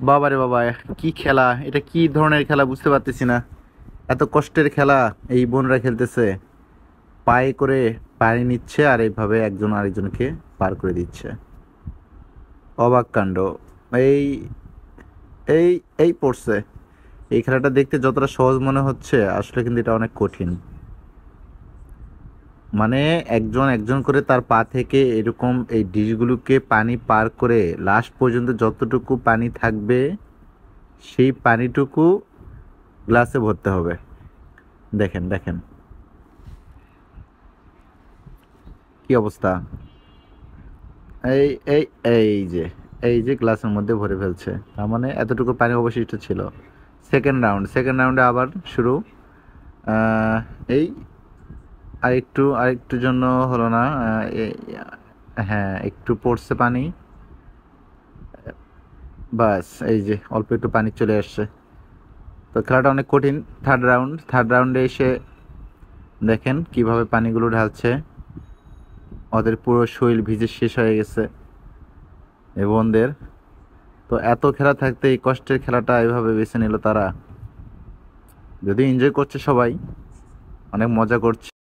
বাবারে বাবা, কি খেলা এটা, কি ধরনের খেলা বুঝতে পারতেছি না। এত কষ্টের খেলা এই বোনরা খেলতেছে, পায়ে করে পানি নিচ্ছে আর এইভাবে একজন আরেকজনকে পার করে দিচ্ছে। অবাক কাণ্ড। এই এই এই পড়ছে। এই খেলাটা দেখতে যতটা সহজ মনে হচ্ছে, আসলে কিন্তু এটা অনেক কঠিন। মানে একজন একজন করে তার পা থেকে এরকম এই ডিশগুলোকে পানি পার করে লাস্ট পর্যন্ত যতটুকু পানি থাকবে সেই পানিটুকু গ্লাসে ভরতে হবে। দেখেন দেখেন কি অবস্থা। এই এই এই যে গ্লাসের মধ্যে ভরে ফেলছে, তার মানে এতটুকু পানি অবশিষ্ট ছিল। সেকেন্ড রাউন্ডে আবার শুরু। আহ, এই আরেকটু জন্য হলো না। হ্যাঁ, একটু পড়ছে পানি। বাস, এই যে অল্প একটু পানি চলে আসছে। তো খেলাটা অনেক কঠিন। থার্ড রাউন্ডে এসে দেখেন কিভাবে পানিগুলো ঢালছে। ওদের পুরো শরীর ভিজে শেষ হয়ে গেছে এই বোনদের। তো এত খেলা থাকতে এই কষ্টের খেলাটা এভাবে বেছে নিল তারা। যদি এনজয় করছে সবাই, অনেক মজা করছে।